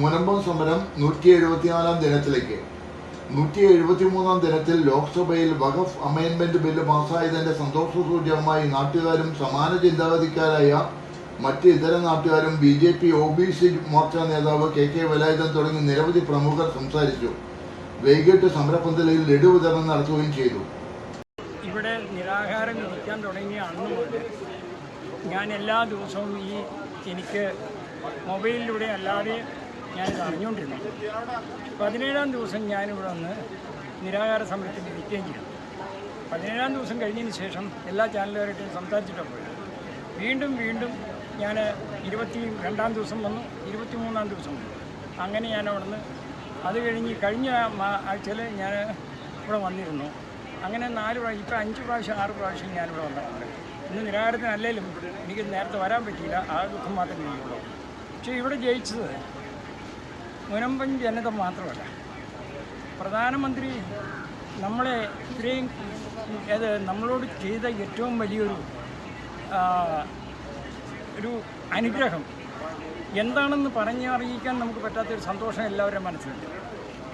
മുനമ്പം സമരം 174-ാം ദിനത്തിലേക്ക്. 173-ാം ദിനത്തിൽ ലോക്സഭയിൽ വഖഫ് അമെൻഡ്മെന്റ് ബില്ല് പാസ്സായതിന്റെ സന്തോഷസൂചകമായി നാട്ടുകാരും സമാന ചിന്താഗതിക്കാരായ മറ്റ് ഇതര നാട്ടുകാരും BJP OBC മോർച്ച നേതാവ് KK വേലായുധൻ തുടങ്ങി നിരവധി പ്രമുഖർ സംസാരിച്ചു. വൈകിട്ട് സമരപന്തലിൽ ലഡു വിതരണം നടത്തുകയും ചെയ്തു. ഇവിടെ നിരാഹാരം ഇരിക്കാൻ തുടങ്ങിയ അന്ന് മുതൽ ഞാൻ എല്ലാ ദിവസവും എനിക്ക് മൊബൈലിലൂടെ അല്ലാതെ ഞാനിത് അറിഞ്ഞുകൊണ്ടിരുന്നു. 17-ാം ദിവസം ഞാനിവിടെ വന്ന് നിരാഹാര സമരത്തിൽ ഇരിക്കുകയും ചെയ്തു. 17-ാം ദിവസം കഴിഞ്ഞതിന് ശേഷം എല്ലാ ചാനലുകാരായിട്ടും സംസാരിച്ചിട്ടാണ് പോയത്. വീണ്ടും ഞാൻ 22-ാം ദിവസം വന്നു, 23-ാം ദിവസം വന്നു. അങ്ങനെ ഞാൻ അവിടെ നിന്ന് അത് കഴിഞ്ഞ ആഴ്ചയിൽ ഞാൻ ഇവിടെ വന്നിരുന്നു. അങ്ങനെ 4 പ്രാവശ്യം, ഇപ്പോൾ 5 പ്രാവശ്യം 6 പ്രാവശ്യം ഞാനിവിടെ വന്നിട്ടുണ്ട്. ഇന്ന് നിരാഹാരത്തിനല്ലേലും എനിക്ക് നേരത്തെ വരാൻ പറ്റിയില്ല, ആ ദുഃഖം മാത്രമേ എനിക്കുള്ളൂ. പക്ഷേ ഇവിടെ ജയിച്ചത് മുനമ്പൻ ജനത മാത്രമല്ല, പ്രധാനമന്ത്രി നമ്മളെ ഇത്രയും നമ്മളോട് ചെയ്ത ഏറ്റവും വലിയൊരു അനുഗ്രഹം എന്താണെന്ന് പറഞ്ഞറിയിക്കാൻ നമുക്ക് പറ്റാത്തൊരു സന്തോഷം എല്ലാവരുടെയും മനസ്സിലുണ്ട്.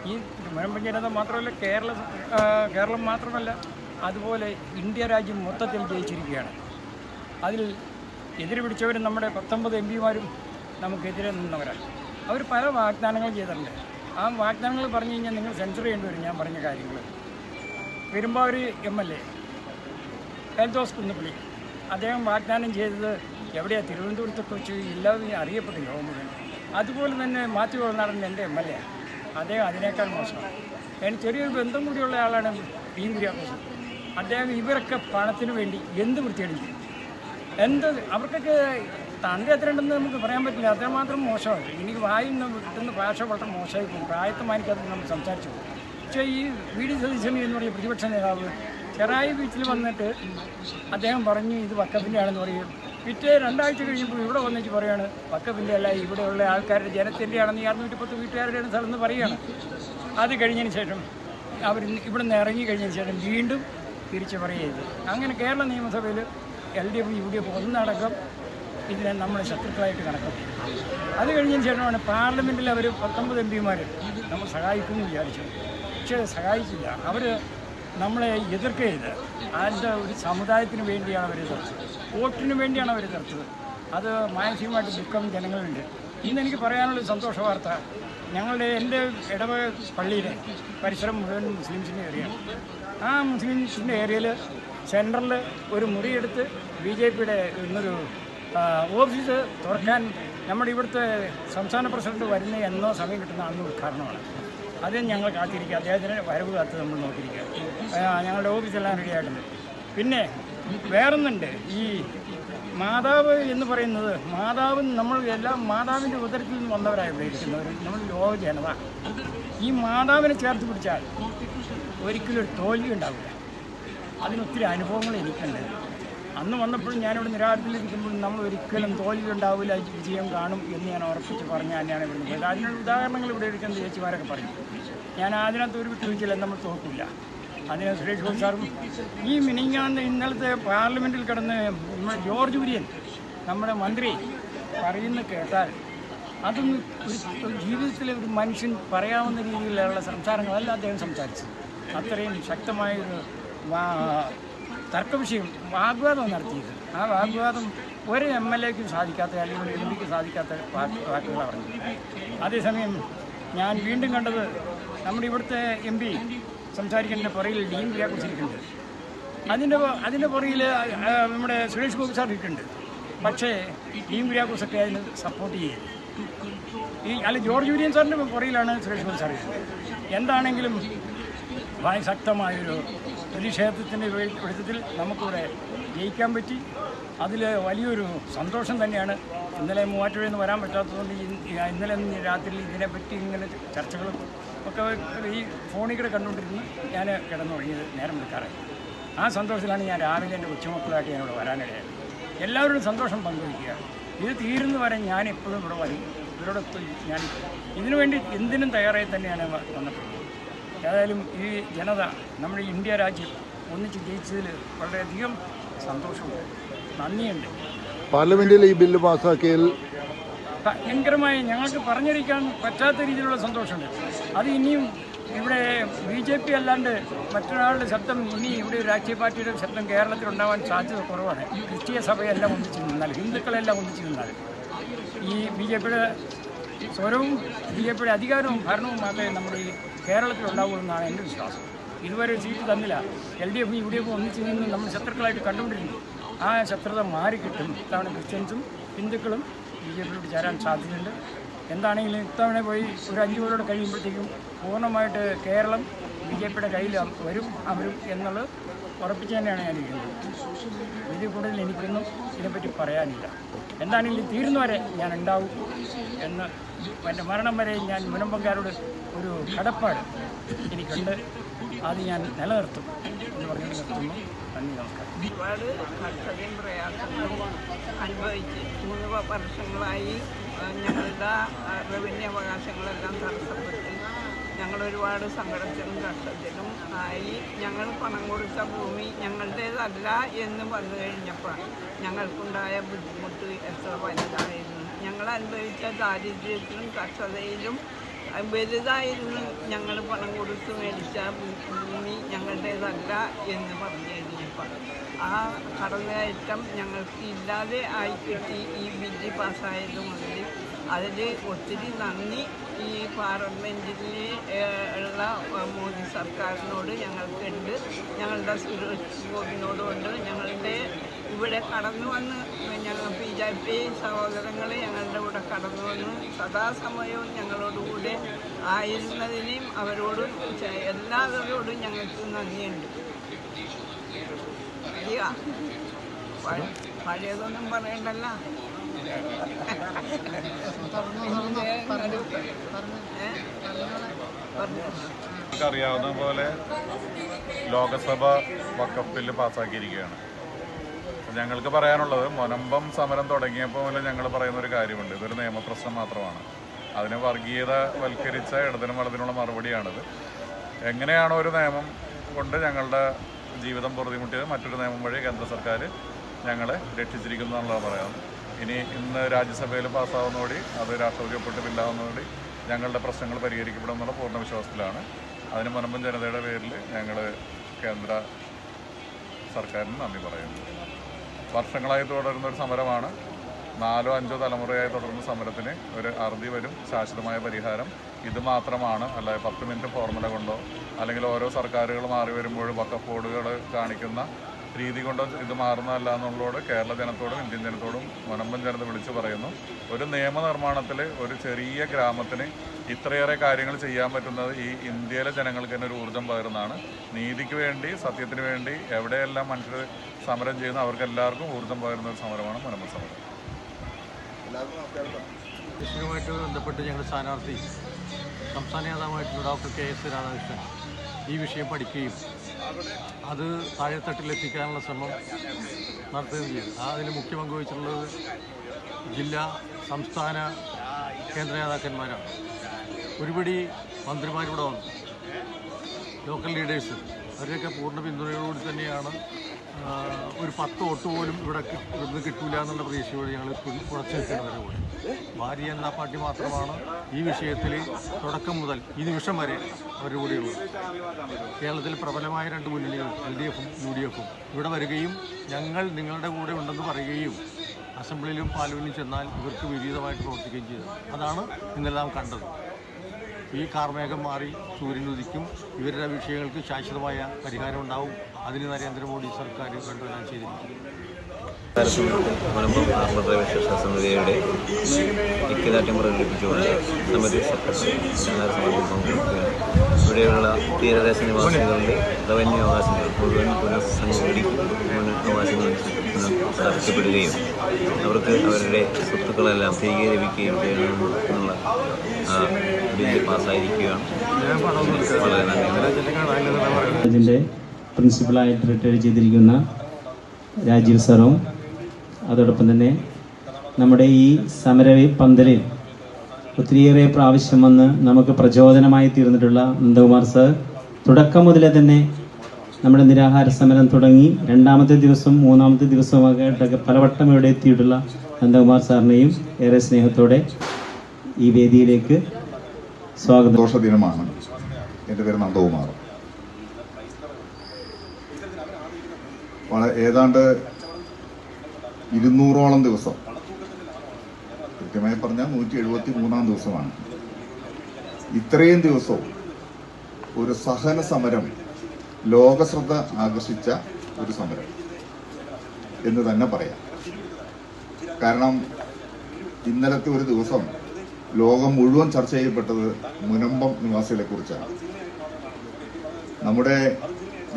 ഈ മുനമ്പൻ ജനത മാത്രമല്ല, കേരളം മാത്രമല്ല, അതുപോലെ ഇന്ത്യ രാജ്യം മൊത്തത്തിൽ ജയിച്ചിരിക്കുകയാണ്. അതിൽ എതിര് പിടിച്ചവരും നമ്മുടെ 19 MPമാരും നമുക്കെതിരെ നിന്നവരാണ്. അവർ പല വാഗ്ദാനങ്ങൾ ചെയ്തിട്ടുണ്ട്. ആ വാഗ്ദാനങ്ങൾ പറഞ്ഞു കഴിഞ്ഞാൽ നിങ്ങൾ സെൻസർ ചെയ്യേണ്ടി വരും. ഞാൻ പറഞ്ഞ കാര്യങ്ങൾ പെരുമ്പാവൂർ MLA എൽദോസ് കുന്നപ്പള്ളി അദ്ദേഹം വാഗ്ദാനം ചെയ്തത് എവിടെയാണ്? തിരുവനന്തപുരത്തൊക്കെ വെച്ച് എല്ലാവരും അറിയപ്പെട്ടു ലോകം മുഴുവൻ. അതുപോലെ തന്നെ മാത്യു കൊളനാടൻ എൻ്റെ MLA, അദ്ദേഹം അതിനേക്കാൾ മോശമാണ്. എനിക്ക് ചെറിയൊരു ബന്ധം കൂടിയുള്ള ആളാണ് പി കുര്യാക്കോസ്. അദ്ദേഹം ഇവരൊക്കെ പണത്തിന് വേണ്ടി എന്ത് വൃത്തിയടിക്കും, അവർക്കൊക്കെ തൻ്റെ എത്ര ഉണ്ടെന്ന് നമുക്ക് പറയാൻ പറ്റില്ല. അത്രമാത്രം മോശമാണ്. എനിക്ക് വായിൽ നിന്ന് കിട്ടുന്ന ഭാഷ വളരെ മോശമായി പോകും. പ്രായത്തെ മാനിക്കാതെ നമ്മൾ സംസാരിച്ചു പോകും. പക്ഷേ ഈ VD സതീശൻ എന്ന് പറയുന്ന പ്രതിപക്ഷ നേതാവ് ചെറായി ബീച്ചിൽ വന്നിട്ട് അദ്ദേഹം പറഞ്ഞു ഇത് വക്കഫിൻ്റെ ആണെന്ന് പറയും. പിറ്റേ 2 ആഴ്ച കഴിഞ്ഞപ്പോൾ ഇവിടെ വന്നിട്ട് പറയുകയാണ് വക്കഫിൻ്റെ അല്ല, ഇവിടെയുള്ള ആൾക്കാരുടെ ജനത്തിൻ്റെ ആണെന്ന് 210 വീട്ടുകാരുടെയാണ് സ്ഥലം എന്ന് പറയുകയാണ്. അത് കഴിഞ്ഞതിന് ശേഷം അവർ ഇവിടെ നിന്ന് ഇറങ്ങി കഴിഞ്ഞതിന് ശേഷം വീണ്ടും തിരിച്ച് പറയുകയത്. അങ്ങനെ കേരള നിയമസഭയിൽ LDF UDF ഒന്നടക്കം ഇതിനെ നമ്മൾ ശത്രുക്കളായിട്ട് കണക്കാക്കി. അത് കഴിഞ്ഞതിന് ശേഷമാണ് പാർലമെൻറ്റിൽ അവർ 19 MPമാർ നമ്മൾ സഹായിക്കുമെന്ന് വിചാരിച്ചു. പക്ഷേ സഹായിച്ചില്ല. അവർ നമ്മളെ എതിർക്കരുത്. അതിൻ്റെ ഒരു സമുദായത്തിന് വേണ്ടിയാണ് അവർ എതിർത്തത്, വോട്ടിന് വേണ്ടിയാണ് അവർ എതിർത്തത്. അത് മാനസികമായിട്ട് ദുഃഖം ജനങ്ങളുണ്ട്. ഇന്നെനിക്ക് പറയാനുള്ള സന്തോഷ വാർത്ത, എൻ്റെ ഇടവക പള്ളിയിലെ പരിസരം മുഴുവൻ മുസ്ലിംസിൻ്റെ ഏരിയയാണ്. ആ മുസ്ലിംസിൻ്റെ ഏരിയയിൽ സെൻട്രലിൽ ഒരു മുറിയെടുത്ത് BJPയുടെ ഇന്നൊരു ഓഫീസ് തുറക്കാൻ നമ്മുടെ ഇവിടുത്തെ സംസ്ഥാന പ്രസിഡന്റ് വരുന്ന എന്നോ സമയം കിട്ടുന്ന അന്ന് ഉദ്ഘാടനമാണ്. അത് ഞങ്ങൾ കാത്തിരിക്കുക, അദ്ദേഹത്തിന് വരവ് കാത്ത് നമ്മൾ നോക്കിയിരിക്കുക. ഞങ്ങളുടെ ഓഫീസെല്ലാം റെഡി ആയിട്ടുണ്ട്. പിന്നെ വേറൊന്നുണ്ട്, ഈ മാതാവ് എന്ന് പറയുന്നത്, നമ്മൾ എല്ലാം മാതാവിൻ്റെ ഉദരത്തിൽ നിന്ന് വന്നവരാണ് ഇവിടെ ഇരിക്കുന്നവർ, നമ്മൾ ലോക ജനത. ഈ മാതാവിനെ ചേർത്ത് പിടിച്ചാൽ ഒരിക്കലും ഒരു തോൽവി ഉണ്ടാവില്ല. അതിനൊത്തിരി അനുഭവങ്ങൾ എനിക്കുണ്ട്. അന്ന് വന്നപ്പോൾ ഞാനിവിടെ നിരാഹാരത്തിലിരിക്കുമ്പോൾ നമ്മൾ ഒരിക്കലും തോൽവി ഉണ്ടാവില്ല, വിജയം കാണും എന്ന് ഞാൻ ഉറപ്പിച്ച് പറഞ്ഞ് തന്നെയാണ് ഇവിടെ പോയത്. അതിനുള്ള ഉദാഹരണങ്ങൾ ഇവിടെ ഇരിക്കുന്ന ചേച്ചിമാരൊക്കെ പറഞ്ഞു. ഞാൻ അതിനകത്ത് ഒരു വിട്ടുവീഴ്ചയില്ല, നമ്മൾ തോക്കില്ല. അതിന് സുരേഷ് ഗോപി സാറും ഈ ഇന്നലത്തെ പാർലമെൻറ്റിൽ കിടന്ന് നമ്മുടെ ജോർജ് കുര്യൻ നമ്മുടെ മന്ത്രി പറയുന്ന കേട്ടാൽ അതൊന്നും ഒരു ജീവിതത്തിലെ ഒരു മനുഷ്യൻ പറയാവുന്ന രീതിയിലുള്ള സംസാരങ്ങളല്ല അദ്ദേഹം സംസാരിച്ചത്. അത്രയും ശക്തമായൊരു തർക്കവിഷയം വാഗ്വാദം നടത്തിയത്. ആ വാഗ്വാദം ഒരു MLAക്കും സാധിക്കാത്ത, അല്ലെങ്കിൽ ഒരു MPക്ക് സാധിക്കാത്ത വാക്കുകളാണ് പറഞ്ഞത്. അതേസമയം ഞാൻ വീണ്ടും കണ്ടത് നമ്മുടെ ഇവിടുത്തെ MP സംസാരിക്കേണ്ട പുറയിൽ ഡീൻ കുര്യാക്കോസിരിക്കുന്നുണ്ട്. അതിൻ്റെ പുറയിൽ നമ്മുടെ സുരേഷ് ഗോപി സാർ ഇരിക്കുന്നുണ്ട്. പക്ഷേ ഡീൻ കുര്യാക്കോസൊക്കെ അതിന് സപ്പോർട്ട് ചെയ്യും. ജോർജ് കുര്യൻ സാറിൻ്റെ പുറയിലാണ് സുരേഷ് ഗോപി സാർ ഇരിക്കുന്നത്. എന്താണെങ്കിലും വളരെ ശക്തമായൊരു പ്രതിഷേധത്തിൻ്റെ വെളിച്ചത്തിൽ നമുക്കിവിടെ ജയിക്കാൻ പറ്റി. അതിൽ വലിയൊരു സന്തോഷം തന്നെയാണ്. ഇന്നലെ മൂവാറ്റുപുഴയിൽ നിന്ന് വരാൻ പറ്റാത്തതുകൊണ്ട് ഇന്നലെ രാത്രി ഇതിനെപ്പറ്റി ഇങ്ങനെ ചർച്ചകളും ഒക്കെ ഈ ഫോണിൽ കൂടെ കണ്ടുകൊണ്ടിരുന്ന് ഞാൻ കിടന്നുറങ്ങിയത് നേരം വിളിക്കാറായി. ആ സന്തോഷത്തിലാണ് ഞാൻ രാവിലെ എൻ്റെ കൊച്ചുമക്കളായിട്ട് ഞാനിവിടെ വരാനിടയായത്. എല്ലാവരോടും സന്തോഷം പങ്കുവയ്ക്കുക. ഇത് തീരുന്ന വരെ ഞാൻ എപ്പോഴും ഇവിടെ വരും, ഇവരോടൊത്ത് ഞാൻ ഇതിനുവേണ്ടി എന്തിനും തയ്യാറായി തന്നെയാണ് വന്നിട്ടുള്ളത്. ഏതായാലും ഈ ജനത, നമ്മുടെ ഇന്ത്യ രാജ്യം ഒന്നിച്ച് ജയിച്ചതിൽ വളരെയധികം സന്തോഷമുണ്ട്, നന്ദിയുണ്ട്. പാർലമെന്റിൽ ഈ ബില്ല് പാസ്സാക്കിയതിൽ ഭയങ്കരമായി ഞങ്ങൾക്ക് പറഞ്ഞറിയിക്കാൻ പറ്റാത്ത രീതിയിലുള്ള സന്തോഷമുണ്ട്. അത് ഇനിയും ഇവിടെ BJP അല്ലാണ്ട് മറ്റൊരാളുടെ ശബ്ദം ഇനി ഇവിടെ ഒരു രാഷ്ട്രീയ പാർട്ടിയുടെ ശബ്ദം കേരളത്തിൽ ഉണ്ടാവാൻ സാധ്യത കുറവാണ്. ക്രിസ്തീയ സഭയെല്ലാം ഒന്നിച്ച് നിന്നാൽ, ഹിന്ദുക്കളെല്ലാം ഒന്നിച്ച് നിന്നാൽ ഈ BJPയുടെ സ്വരവും BJPയുടെ അധികാരവും ഭരണവും മാത്രമേ നമ്മുടെ ഈ കേരളത്തിൽ ഉണ്ടാവുള്ളൂ എന്നാണ് എൻ്റെ വിശ്വാസം. ഇതുവരെ സീറ്റ് തന്നില്ല. LDF UDF ഒന്നിച്ച് നിന്ന് നമ്മൾ ശത്രുക്കളായിട്ട് കണ്ടുകൊണ്ടിരുന്നു. ആ ശത്രുത മാറിക്കിട്ടും. ഇത്തവണ ക്രിസ്ത്യൻസും ഹിന്ദുക്കളും BJPയോട് ചേരാൻ സാധ്യതയുണ്ട്. എന്താണെങ്കിലും ഇത്തവണ പോയി ഒരു 5 കൊല്ലം കഴിയുമ്പോഴത്തേക്കും പൂർണ്ണമായിട്ട് കേരളം BJPയുടെ കയ്യിൽ വരും എന്നുള്ളത് ഉറപ്പിച്ച് തന്നെയാണ് ഞാനിരിക്കുന്നത്. ഇതിൽ കൂടുതൽ എനിക്കൊന്നും ഇതിനെപ്പറ്റി പറയാനില്ല. എന്താണെങ്കിലും തീരുന്നവരെ ഞാൻ ഉണ്ടാവും എന്ന് എൻ്റെ മരണം വരെ ഞാൻ മുനമ്പംകാരോട് ഒരു കടപ്പാട് എനിക്കുണ്ട്. അത് ഞാൻ നിലനിർത്തും എന്ന് പറഞ്ഞു നിർത്തുന്നു. നന്ദി, നമസ്കാരം. ഒരുപാട് കഷ്ടതയും പ്രയാസങ്ങളും അനുഭവിച്ച് 3 വർഷങ്ങളായി ഞങ്ങളുടെ റവന്യൂ അവകാശങ്ങളെല്ലാം തടസ്സപ്പെട്ട് ഞങ്ങളൊരുപാട് സങ്കടത്തിലും കഷ്ടത്തിലും ആയി. ഞങ്ങൾ പണം കൊടുത്ത ഭൂമി ഞങ്ങളുടേതല്ല എന്ന് വന്നു കഴിഞ്ഞപ്പോൾ ഞങ്ങൾക്കുണ്ടായ ബുദ്ധിമുട്ട് എത്ര വലുതായിരുന്നു. ഞങ്ങൾ അനുഭവിച്ച ദാരിദ്ര്യത്തിലും കഷ്ടതയിലും വലുതായിരുന്നു. ഞങ്ങൾ പണം കൊടുത്ത് മേടിച്ച ഭൂമി ഞങ്ങളുടേതല്ല എന്ന് പറഞ്ഞു കഴിഞ്ഞപ്പോൾ ആ കടന്നുകയറ്റം ഞങ്ങൾക്ക് ഇല്ലാതെ ആയിക്കിട്ടി. ഈ ബില്ല് പാസ്സായത് മുതൽ അതിൽ ഒത്തിരി നന്ദി ഈ പാർലമെൻറ്റിൽ ഉള്ള മോദി സർക്കാരിനോട് ഞങ്ങൾക്കുണ്ട്, ഞങ്ങളുടെ സുരേഷ് ഗോപിനോടുമുണ്ട്. ഞങ്ങളുടെ ഇവിടെ കടന്നു വന്ന് ഞങ്ങൾ BJP സഹോദരങ്ങൾ ഞങ്ങളുടെ ഇവിടെ കടന്നു വന്ന് സദാസമയവും ഞങ്ങളോടുകൂടെ ആയിരുന്നതിനെയും അവരോടും എല്ലാവരോടും ഞങ്ങൾക്ക് നന്ദിയുണ്ട്. പഴയതൊന്നും പറയണ്ടല്ല. അറിയാവുന്ന പോലെ ലോകസഭ വഖഫ് ബില്ല് പാസ്സാക്കിയിരിക്കുകയാണ്. ഞങ്ങൾക്ക് പറയാനുള്ളത്, മുനമ്പം സമരം തുടങ്ങിയപ്പോൾ മുതൽ ഞങ്ങൾ പറയുന്നൊരു കാര്യമുണ്ട്. ഇതൊരു നിയമപ്രശ്നം മാത്രമാണ്. അതിനെ വർഗീയതവൽക്കരിച്ച ഇടതിനും വലതിനുള്ള മറുപടിയാണിത്. എങ്ങനെയാണോ ഒരു നിയമം കൊണ്ട് ഞങ്ങളുടെ ജീവിതം പൊറുതിമുട്ടിയത്, മറ്റൊരു നിയമം വഴി കേന്ദ്ര സർക്കാർ ഞങ്ങളെ രക്ഷിച്ചിരിക്കുന്നു എന്നുള്ളത് പറയാം. ഇന്ന് രാജ്യസഭയിൽ പാസ്സാവുന്നതോടെ അത് രാഷ്ട്രപതി ഒപ്പിട്ട് ബില്ലാവുന്നതോടെ ഞങ്ങളുടെ പ്രശ്നങ്ങൾ പരിഹരിക്കപ്പെടുമെന്നുള്ള പൂർണ്ണ വിശ്വാസത്തിലാണ്. അതിന് മുനമ്പം ജനതയുടെ പേരിൽ ഞങ്ങൾ കേന്ദ്ര സർക്കാരിന് നന്ദി പറയുന്നു. വർഷങ്ങളായി തുടരുന്ന ഒരു സമരമാണ്. 4 5 തലമുറയായി തുടർന്ന സമരത്തിന് ഒരു അറുതി വരും. ശാശ്വതമായ പരിഹാരം ഇത് മാത്രമാണ്. അല്ലാതെ 10 മിനിറ്റ് ഫോർമുല കൊണ്ടോ അല്ലെങ്കിൽ ഓരോ സർക്കാരുകൾ മാറി വരുമ്പോഴും വഖഫ് ബോർഡുകൾ കാണിക്കുന്ന രീതി കൊണ്ടോ ഇത് മാറുന്നതല്ല എന്നുള്ളതോട് കേരള ജനത്തോടും ഇന്ത്യൻ ജനത്തോടും മുനമ്പം ജനത വിളിച്ചു പറയുന്നു. ഒരു നിയമനിർമ്മാണത്തിൽ ഒരു ചെറിയ ഗ്രാമത്തിന് ഇത്രയേറെ കാര്യങ്ങൾ ചെയ്യാൻ പറ്റുന്നത് ഈ ഇന്ത്യയിലെ ജനങ്ങൾക്ക് തന്നെ ഒരു ഊർജ്ജം പകരുന്നതാണ്. നീതിക്ക് വേണ്ടി, സത്യത്തിന് വേണ്ടി എവിടെയെല്ലാം മനുഷ്യർ സമരം ചെയ്യുന്നു അവർക്കെല്ലാവർക്കും ഊർജ്ജം പകരുന്ന ഒരു സമരമാണ് മുനമ്പം സമരം. വിഷയവുമായിട്ട് ബന്ധപ്പെട്ട് ഞങ്ങളുടെ സ്ഥാനാർത്ഥി സംസ്ഥാന നേതാവായിട്ടുള്ള ഡോക്ടർ KS രാധാകൃഷ്ണൻ ഈ വിഷയം പഠിക്കുകയും അത് താഴെത്തട്ടിലെത്തിക്കാനുള്ള ശ്രമം നടത്തുകയും ചെയ്തു. അതിൽ മുഖ്യ പങ്ക് വഹിച്ചിട്ടുള്ളത് ജില്ലാ, സംസ്ഥാന, കേന്ദ്ര നേതാക്കന്മാരാണ്. ഒരുപടി മന്ത്രിമാരിവിടെ വന്നു, ലോക്കൽ ലീഡേഴ്സ്, അവരുടെയൊക്കെ പൂർണ്ണ പിന്തുണയോടുകൂടി തന്നെയാണ്. ഒരു 10 വോട്ട് പോലും ഇവിടുന്ന് കിട്ടൂല എന്നുള്ള പ്രതീക്ഷയോട് ഞങ്ങൾ ഉറച്ചു നിൽക്കുന്നവരുടെ കൂടെ. ഭാരതീയ ജനതാ പാർട്ടി മാത്രമാണ് ഈ വിഷയത്തിൽ തുടക്കം മുതൽ ഈ നിമിഷം വരെ അവരുടെ കൂടെയുള്ളത്. കേരളത്തിൽ പ്രബലമായ 2 മുന്നണികൾ LDF-ഉം UDF-ഉം ഇവിടെ വരികയും ഞങ്ങൾ നിങ്ങളുടെ കൂടെ ഉണ്ടെന്ന് പറയുകയും അസംബ്ലിയിലും പാർലമെന്റിലും ചെന്നാൽ ഇവർക്ക് വിപരീതമായിട്ട് പ്രവർത്തിക്കുകയും ചെയ്തു. അതാണ് ഇന്നലെ നാം കണ്ടത്. ഈ കാർമേഘം മാറി സൂര്യൻ ഉദിക്കും. ഇവരുടെ വിഷയങ്ങൾക്ക് ശാശ്വതമായ പരിഹാരം ഉണ്ടാവും. അതിന് നരേന്ദ്രമോദി സർക്കാർ കണ്ടുവരാൻ ചെയ്തിരിക്കുന്നു. മുനമ്പം ആത്മപ്രവേശ സമിതിയുടെ ഐക്യദാർഢ്യം പ്രകടിപ്പിച്ചുകൊണ്ട് സമിതി സെക്രട്ടറി പങ്കെടുക്കുകയാണ്. ഇവിടെയുള്ള തീരദേശ നിവാസികളുടെ റവന്യൂ അവകാശങ്ങൾ മുഴുവൻ അവകാശങ്ങൾ സ്ഥാപിക്കപ്പെടുകയും അവർക്ക് അവരുടെ സ്വത്തുക്കളെല്ലാം തിരികെ ലഭിക്കുകയും ചെയ്യണമെന്നുള്ള ബില്ല് പാസ്സായിരിക്കുകയാണ്. വളരെ നന്ദി. ഇതിൻ്റെ പ്രിൻസിപ്പളായിട്ട് റിട്ടയർ ചെയ്തിരിക്കുന്ന രാജീവ് സാറും അതോടൊപ്പം തന്നെ നമ്മുടെ ഈ സമര പന്തലിൽ ഒത്തിരിയേറെ പ്രാവശ്യം വന്ന് നമുക്ക് പ്രചോദനമായി തീർന്നിട്ടുള്ള നന്ദകുമാർ സാർ തുടക്കം മുതലേ തന്നെ നമ്മുടെ നിരാഹാര സമരം തുടങ്ങി 2ാമത്തെ ദിവസം 3ാമത്തെ ദിവസമൊക്കെ പലവട്ടം ഇവിടെ എത്തിയിട്ടുള്ള നന്ദകുമാർ സാറിനെയും ഏറെ സ്നേഹത്തോടെ ഈ വേദിയിലേക്ക് സ്വാഗതം. സന്തോഷ ദിനമാണ്. എൻ്റെ പേര് നന്ദകുമാർ. ഏതാണ്ട് 200ഓളം ദിവസം, കൃത്യമായി പറഞ്ഞാൽ 173-ാം ദിവസമാണ്. ഇത്രയും ദിവസവും ഒരു സഹന സമരം ലോകശ്രദ്ധ ആകർഷിച്ച ഒരു സമരം എന്ന് തന്നെ പറയാം. കാരണം ഇന്നലത്തെ ഒരു ദിവസം ലോകം മുഴുവൻ ചർച്ച ചെയ്യപ്പെട്ടത് മുനമ്പം നിവാസികളെ കുറിച്ചാണ്. നമ്മുടെ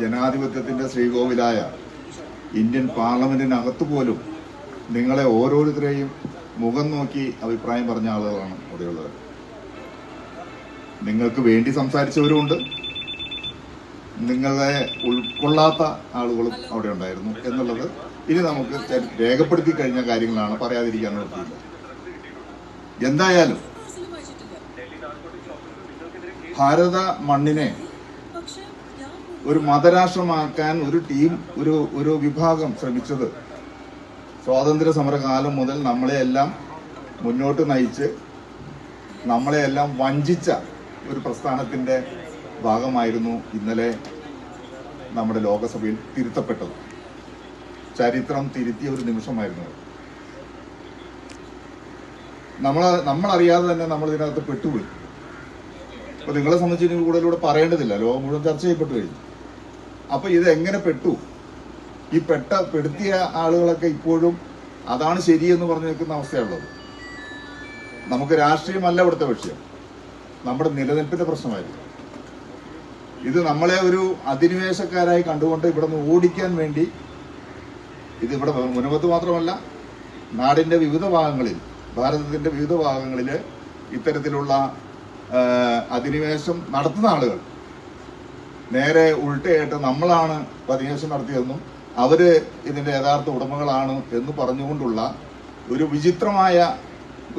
ജനാധിപത്യത്തിൻ്റെ ശ്രീകോവിലായ ഇന്ത്യൻ പാർലമെന്റിനകത്ത് പോലും നിങ്ങളെ ഓരോരുത്തരെയും മുഖം നോക്കി അഭിപ്രായം പറഞ്ഞ ആളുകളാണ് അവിടെയുള്ളത്. നിങ്ങൾക്ക് വേണ്ടി സംസാരിച്ചവരുമുണ്ട്, നിങ്ങളെ ഉൾക്കൊള്ളാത്ത ആളുകളും അവിടെ ഉണ്ടായിരുന്നു എന്നുള്ളത് ഇനി നമുക്ക് രേഖപ്പെടുത്തി കഴിഞ്ഞ കാര്യങ്ങളാണ്, പറയാതിരിക്കാൻ നിർത്തിയില്ല. എന്തായാലും ഭാരത മണ്ണിനെ ഒരു മതരാഷ്ട്രമാക്കാൻ ഒരു ടീം, ഒരു വിഭാഗം ശ്രമിച്ചത് സ്വാതന്ത്ര്യ സമരകാലം മുതൽ നമ്മളെയെല്ലാം മുന്നോട്ട് നയിച്ച് നമ്മളെയെല്ലാം വഞ്ചിച്ച ഒരു പ്രസ്ഥാനത്തിൻ്റെ ഭാഗമായിരുന്നു ഇന്നലെ നമ്മുടെ ലോകസഭയിൽ തിരുത്തപ്പെട്ടത്. ചരിത്രം തിരുത്തിയ ഒരു നിമിഷമായിരുന്നു. നമ്മളറിയാതെ തന്നെ നമ്മൾ ഇതിനകത്ത് പെട്ടുപോയി. അപ്പോൾ നിങ്ങളെ സംബന്ധിച്ച് ഇനി കൂടുതലൂടെ പറയേണ്ടതില്ല, ലോകം മുഴുവൻ ചർച്ച ചെയ്യപ്പെട്ടു കഴിഞ്ഞു. അപ്പോൾ ഇത് എങ്ങനെ പെട്ടു? ഈ പെടുത്തിയ ആളുകളൊക്കെ ഇപ്പോഴും അതാണ് ശരിയെന്ന് പറഞ്ഞു നിൽക്കുന്ന അവസ്ഥയുള്ളത്. നമുക്ക് രാഷ്ട്രീയമല്ല ഇവിടുത്തെ വിഷയം, നമ്മുടെ നിലനിൽപ്പിന്റെ പ്രശ്നമായിരുന്നു. ഇത് നമ്മളെ ഒരു അധിനിവേശക്കാരായി കണ്ടുകൊണ്ട് ഇവിടെ നിന്ന് ഓടിക്കാൻ വേണ്ടി, ഇത് ഇവിടെ മുനമ്പത്ത് മാത്രമല്ല, നാടിൻ്റെ വിവിധ ഭാഗങ്ങളിൽ, ഭാരതത്തിൻ്റെ വിവിധ ഭാഗങ്ങളിൽ ഇത്തരത്തിലുള്ള അധിനിവേശം നടത്തുന്ന ആളുകൾ നേരെ ഉൾട്ടയായിട്ട് നമ്മളാണ് അധിനിവേശം നടത്തിയതെന്നും അവര് ഇതിൻ്റെ യഥാർത്ഥ ഉടമകളാണ് എന്ന് പറഞ്ഞുകൊണ്ടുള്ള ഒരു വിചിത്രമായ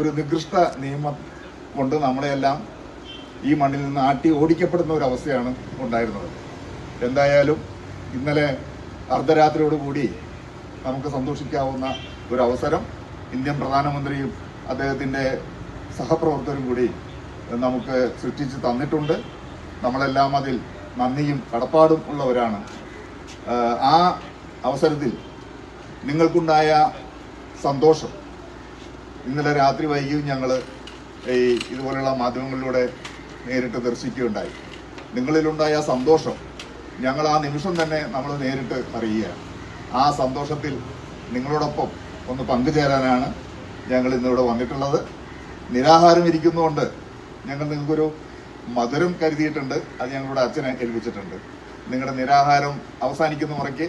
ഒരു നികൃഷ്ട നിയമം കൊണ്ട് നമ്മളെല്ലാം ഈ മണ്ണിൽ നിന്ന് ആട്ടി ഓടിക്കപ്പെടുന്ന ഒരു അവസ്ഥയാണ് ഉണ്ടായിരുന്നത്. എന്തായാലും ഇന്നലെ അർദ്ധരാത്രിയോടുകൂടി നമുക്ക് സന്തോഷിക്കാവുന്ന ഒരു അവസരം ഇന്ത്യൻ പ്രധാനമന്ത്രിയും അദ്ദേഹത്തിൻ്റെ സഹപ്രവർത്തകരും കൂടി നമുക്ക് സൃഷ്ടിച്ച് തന്നിട്ടുണ്ട്. നമ്മളെല്ലാം അതിൽ നന്ദിയും കടപ്പാടും ഉള്ളവരാണ്. ആ അവസരത്തിൽ നിങ്ങൾക്കുണ്ടായ സന്തോഷം ഇന്നലെ രാത്രി വൈകിയും ഞങ്ങൾ ഇതുപോലെയുള്ള മാധ്യമങ്ങളിലൂടെ നേരിട്ട് ദർശിക്കുകയുണ്ടായി. നിങ്ങളിലുണ്ടായ സന്തോഷം ഞങ്ങൾ ആ നിമിഷം തന്നെ നമ്മൾ നേരിട്ട് അറിയുകയാണ്. ആ സന്തോഷത്തിൽ നിങ്ങളോടൊപ്പം ഒന്ന് പങ്കുചേരാനാണ് ഞങ്ങൾ ഇന്നിവിടെ വന്നിട്ടുള്ളത്. നിരാഹാരം ഇരിക്കുന്നതുകൊണ്ട് ഞങ്ങൾ നിങ്ങൾക്കൊരു മധുരം കരുതിയിട്ടുണ്ട്, അത് ഞങ്ങളുടെ അച്ഛനെ ഏൽപ്പിച്ചിട്ടുണ്ട്. നിങ്ങളുടെ നിരാഹാരം അവസാനിക്കുന്ന മുറയ്ക്ക്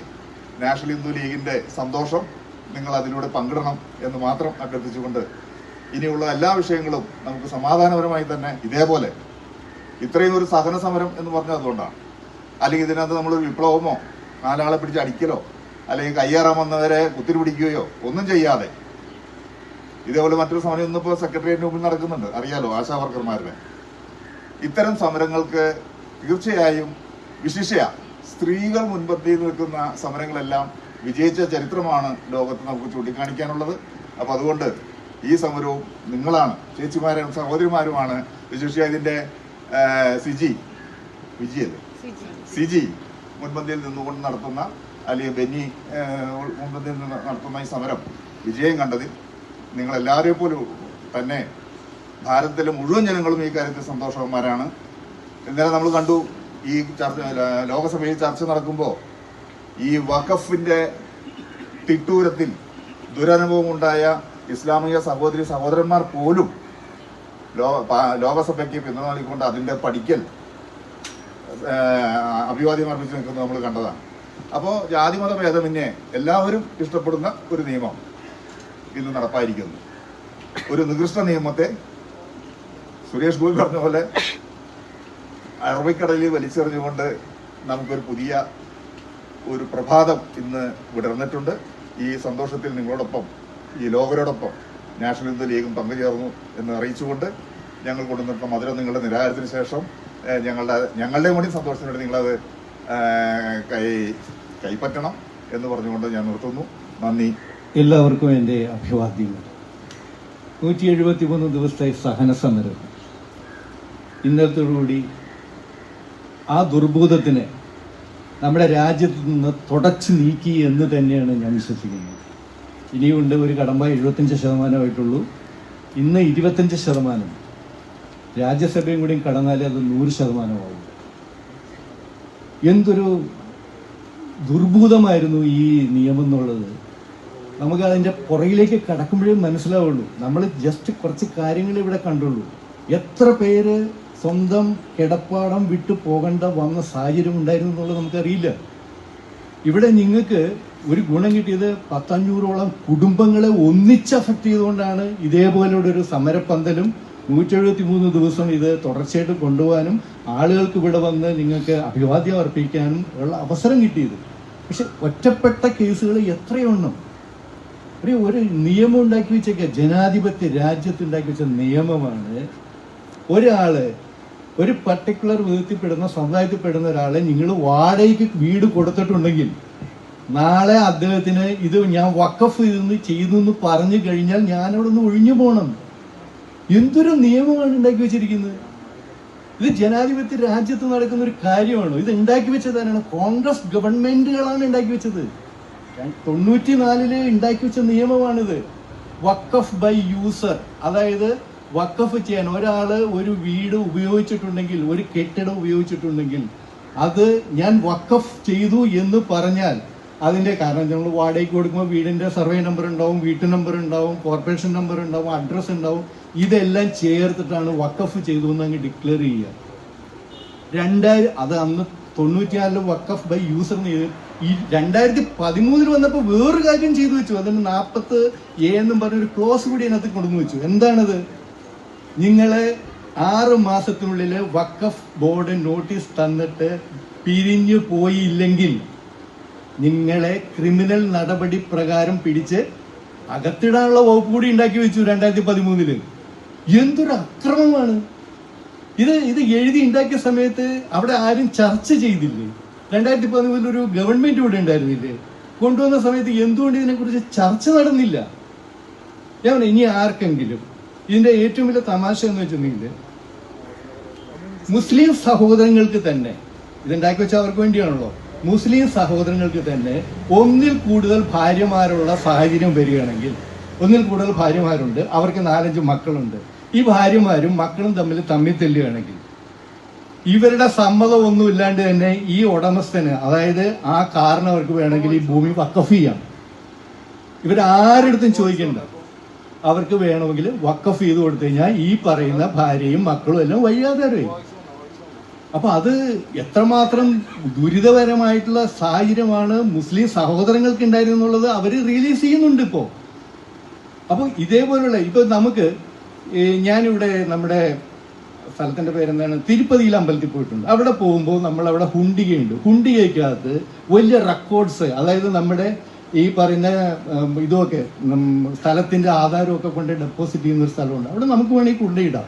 നാഷണൽ ഹിന്ദു ലീഗിൻ്റെ സന്തോഷം നിങ്ങൾ അതിലൂടെ പങ്കിടണം എന്ന് മാത്രം അഭ്യർത്ഥിച്ചുകൊണ്ട് ഇനിയുള്ള എല്ലാ വിഷയങ്ങളും നമുക്ക് സമാധാനപരമായി തന്നെ ഇതേപോലെ ഇത്രയും ഒരു സഹന സമരം എന്ന് പറഞ്ഞാൽ അതുകൊണ്ടാണ്. അല്ലെങ്കിൽ ഇതിനകത്ത് നമ്മളൊരു വിപ്ലവമോ നാലാളെ പിടിച്ച് അടിക്കലോ അല്ലെങ്കിൽ കയ്യേറാൻ വന്നവരെ കുത്തിരി പിടിക്കുകയോ ഒന്നും ചെയ്യാതെ ഇതേപോലെ മറ്റൊരു സമരം ഇന്നിപ്പോൾ സെക്രട്ടേറിയറ്റിന് മുമ്പിൽ നടക്കുന്നുണ്ട്, അറിയാലോ, ആശാ വർക്കർമാരുടെ. ഇത്തരം സമരങ്ങൾക്ക് തീർച്ചയായും വിശിഷ്യ സ്ത്രീകൾ മുൻപന്തിയിൽ നിൽക്കുന്ന സമരങ്ങളെല്ലാം വിജയിച്ച ചരിത്രമാണ് ലോകത്ത് നമുക്ക് ചൂണ്ടിക്കാണിക്കാനുള്ളത്. അപ്പം അതുകൊണ്ട് ഈ സമരവും നിങ്ങളാണ്, ചേച്ചിമാരും സഹോദരിമാരുമാണ്. വിശിഷ്യ ഇതിൻ്റെ സിജി മുൻപന്തിയിൽ നിന്നുകൊണ്ട് നടത്തുന്ന, അല്ലെങ്കിൽ ബെന്നി മുൻപന്തിയിൽ നിന്ന് നടത്തുന്ന ഈ സമരം വിജയം കണ്ടതിൽ നിങ്ങളെല്ലാവരെയും പോലും തന്നെ ഭാരതത്തിലെ മുഴുവൻ ജനങ്ങളും ഈ കാര്യത്തിൽ സന്തോഷവാന്മാരാണ്. ഇന്നലെ നമ്മൾ കണ്ടു, ഈ ലോകസഭയിൽ ചർച്ച നടക്കുമ്പോൾ ഈ വഖഫിൻ്റെ തിട്ടൂരത്തിൽ ദുരനുഭവമുണ്ടായ ഇസ്ലാമിക സഹോദരന്മാർ പോലും ലോകസഭയ്ക്ക് പിന്തുണ നൽകിക്കൊണ്ട് അതിൻ്റെ പഠിക്കൽ അഭിവാദ്യം അർപ്പിച്ച് നിൽക്കുന്നത് നമ്മൾ കണ്ടതാണ്. അപ്പോൾ ജാതിമത ഭേദമന്യേ എല്ലാവരും ഇഷ്ടപ്പെടുന്ന ഒരു നിയമം ഇന്ന് നടപ്പായിരിക്കുന്നു. ഒരു നികൃഷ്ട നിയമത്തെ സുരേഷ് ഗോപി പറഞ്ഞ പോലെ അറബിക്കടലിൽ വലിച്ചെറിഞ്ഞുകൊണ്ട് നമുക്കൊരു പുതിയ ഒരു പ്രഭാതം ഇന്ന് വിടർന്നിട്ടുണ്ട്. ഈ സന്തോഷത്തിൽ നിങ്ങളോടൊപ്പം, ഈ ലോകരോടൊപ്പം നാഷണൽ ഹിന്ദു ലീഗും പങ്കുചേർന്നു എന്ന് അറിയിച്ചുകൊണ്ട് ഞങ്ങൾ കൊണ്ടുവന്നിട്ടുള്ള മധുരം നിങ്ങളുടെ നിരാഹാരത്തിന് ശേഷം ഞങ്ങളുടെ കൂടി സന്തോഷത്തിന് വേണ്ടി നിങ്ങളത് കൈപ്പറ്റണം എന്ന് പറഞ്ഞുകൊണ്ട് ഞാൻ നിർത്തുന്നു. നന്ദി, എല്ലാവർക്കും എൻ്റെ അഭിവാദ്യങ്ങൾ. 173 ദിവസത്തെ സഹന സമരം ഇന്നത്തോടുകൂടി ആ ദുർഭൂതത്തിനെ നമ്മുടെ രാജ്യത്ത് നിന്ന് തുടച്ചു നീക്കി എന്ന് തന്നെയാണ് ഞാൻ വിശ്വസിക്കുന്നത്. ഇനിയുണ്ട് ഒരു കടമ്പ 75% ഇന്ന് 25%. രാജ്യസഭയും കൂടി കടന്നാലേ അത് 100% എന്തൊരു ദുർഭൂതമായിരുന്നു ഈ നിയമം എന്നുള്ളത്. നമുക്ക് അതിൻ്റെ പുറകിലേക്ക് കടക്കുമ്പോഴേ മനസ്സിലാവുള്ളൂ. നമ്മൾ ജസ്റ്റ് കുറച്ച് കാര്യങ്ങൾ ഇവിടെ കണ്ടുള്ളൂ. എത്ര പേര് സ്വന്തം കിടപ്പാടം വിട്ടു പോകേണ്ട വന്ന സാഹചര്യം ഉണ്ടായിരുന്നു എന്നുള്ളത് നമുക്കറിയില്ല. ഇവിടെ നിങ്ങൾക്ക് ഒരു ഗുണം കിട്ടിയത് 500-ഓളം കുടുംബങ്ങളെ ഒന്നിച്ച് അഫക്റ്റ് ചെയ്തുകൊണ്ടാണ് ഇതേപോലുള്ള ഒരു സമരപ്പന്തലും 173 ദിവസം ഇത് തുടർച്ചയായിട്ട് കൊണ്ടുപോകാനും ആളുകൾക്ക് ഇവിടെ വന്ന് നിങ്ങൾക്ക് അഭിവാദ്യം അർപ്പിക്കാനും ഉള്ള അവസരം കിട്ടിയത്. പക്ഷെ ഒറ്റപ്പെട്ട കേസുകൾ എത്രയെണ്ണം. ഒരു നിയമം ഉണ്ടാക്കി വെച്ചേക്ക, ജനാധിപത്യ രാജ്യത്ത് ഉണ്ടാക്കി വെച്ച നിയമമാണ്. ഒരാള് ഒരു പർട്ടിക്കുലർ വിധത്തിൽപ്പെടുന്ന സമുദായത്തിൽപ്പെടുന്ന ഒരാളെ നിങ്ങൾ വാടകയ്ക്ക് വീട് കൊടുത്തിട്ടുണ്ടെങ്കിൽ നാളെ അദ്ദേഹത്തിന് ഇത് ഞാൻ വഖഫ് ചെയ്തു എന്ന് പറഞ്ഞു കഴിഞ്ഞാൽ ഞാനവിടെ നിന്ന് ഒഴിഞ്ഞു പോകണം. എന്തൊരു നിയമമാണ് ഉണ്ടാക്കി വെച്ചിരിക്കുന്നത്. ഇത് ജനാധിപത്യ രാജ്യത്ത് നടക്കുന്ന ഒരു കാര്യമാണോ? ഇത് ഉണ്ടാക്കി വെച്ചതാണ് കോൺഗ്രസ് ഗവൺമെന്റുകളാണ് ഉണ്ടാക്കി വെച്ചത്. 94 ഉണ്ടാക്കി വെച്ച നിയമമാണിത്. വഖഫ് ബൈ യൂസർ, അതായത് വഖഫ് ചെയ്യാൻ ഒരാള് ഒരു വീട് ഉപയോഗിച്ചിട്ടുണ്ടെങ്കിൽ, ഒരു കെട്ടിടം ഉപയോഗിച്ചിട്ടുണ്ടെങ്കിൽ അത് ഞാൻ വഖഫ് ചെയ്തു എന്ന് പറഞ്ഞാൽ അതിന്റെ കാരണം നമ്മൾ വാടകയ്ക്ക് കൊടുക്കുമ്പോൾ വീടിന്റെ സർവേ നമ്പർ ഉണ്ടാവും, വീട്ടു നമ്പർ ഉണ്ടാവും, കോർപ്പറേഷൻ നമ്പർ ഉണ്ടാവും, അഡ്രസ് ഉണ്ടാവും. ഇതെല്ലാം ചേർത്തിട്ടാണ് വഖഫ് ചെയ്തു എന്ന് അങ്ങ് ഡിക്ലെയർ ചെയ്യുക. 2000 അത് അന്ന് 94 വഖഫ് ബൈ യൂസർ ഈ 2013 വന്നപ്പോൾ വേറൊരു കാര്യം ചെയ്തു വെച്ചു. അതിന് 40A എന്നും പറഞ്ഞൊരു ക്ലോസ് കൂടി അതിനകത്ത് കൊണ്ടുവന്ന് വെച്ചു. എന്താണത്? നിങ്ങളെ 6 മാസത്തിനുള്ളിൽ വഖഫ് ബോർഡ് നോട്ടീസ് തന്നിട്ട് പിരിഞ്ഞു പോയില്ലെങ്കിൽ നിങ്ങളെ ക്രിമിനൽ നടപടി പ്രകാരം പിടിച്ച് അകത്തിടാനുള്ള വകുപ്പ് കൂടി ഉണ്ടാക്കി വെച്ചു 2013. എന്തൊരു അക്രമമാണ് ഇത് എഴുതി ഉണ്ടാക്കിയ സമയത്ത് അവിടെ ആരും ചർച്ച ചെയ്തില്ലേ? 2013 ഒരു ഗവൺമെന്റ് ഇവിടെ ഉണ്ടായിരുന്നില്ലേ? കൊണ്ടുവന്ന സമയത്ത് എന്തുകൊണ്ട് ഇതിനെക്കുറിച്ച് ചർച്ച നടന്നില്ല? ഞാൻ ഇനി ആർക്കെങ്കിലും ഇതിന്റെ ഏറ്റവും വലിയ തമാശ എന്ന് വെച്ചിട്ടുണ്ടെങ്കിൽ മുസ്ലിം സഹോദരങ്ങൾക്ക് തന്നെ ഇതുണ്ടാക്കി വെച്ച അവർക്ക് വേണ്ടിയാണല്ലോ. മുസ്ലിം സഹോദരങ്ങൾക്ക് തന്നെ ഒന്നിൽ കൂടുതൽ ഭാര്യമാരുള്ള സാഹചര്യം വരികയാണെങ്കിൽ, ഒന്നിൽ കൂടുതൽ ഭാര്യമാരുണ്ട്, അവർക്ക് 4-5 മക്കളുണ്ട്, ഈ ഭാര്യമാരും മക്കളും തമ്മിൽ തെല്ലുകയാണെങ്കിൽ ഇവരുടെ സമ്മതം ഒന്നും ഇല്ലാണ്ട് തന്നെ ഈ ഉടമസ്ഥന്, അതായത് ആ കാരണവർക്ക് വേണമെങ്കിൽ ഈ ഭൂമി വഖഫ് ചെയ്യാം. ഇവരാരെടുത്തും ചോദിക്കണ്ട, അവർക്ക് വേണമെങ്കിൽ വഖഫ് ചെയ്ത് കൊടുത്തു കഴിഞ്ഞാൽ ഈ പറയുന്ന ഭാര്യയും മക്കളും എല്ലാം വഴിയാധാരമായി. അപ്പൊ അത് എത്രമാത്രം ദുരിതപരമായിട്ടുള്ള സാഹചര്യമാണ് മുസ്ലിം സഹോദരങ്ങൾക്ക് ഉണ്ടായിരുന്നുള്ളത് അവർ റിയലൈസ് ചെയ്യുന്നുണ്ട് ഇപ്പോ. അപ്പൊ ഇതേപോലുള്ള ഇപ്പൊ നമുക്ക് ഞാനിവിടെ നമ്മുടെ സ്ഥലത്തിന്റെ പേരെന്താണ്, തിരുപ്പതിയിൽ അമ്പലത്തിൽ പോയിട്ടുണ്ട്. അവിടെ പോകുമ്പോൾ നമ്മൾ അവിടെ ഹുണ്ടികയുണ്ട്. ഹുണ്ടികയ്ക്കകത്ത് വലിയ റെക്കോർഡ്സ്, അതായത് നമ്മുടെ ഈ പറയുന്ന ഇതൊക്കെ സ്ഥലത്തിന്റെ ആധാരമൊക്കെ കൊണ്ട് ഡെപ്പോസിറ്റ് ചെയ്യുന്ന ഒരു സ്ഥലമുണ്ട്. അവിടെ നമുക്ക് വേണമെങ്കിൽ കൊണ്ടുപോയിടാം.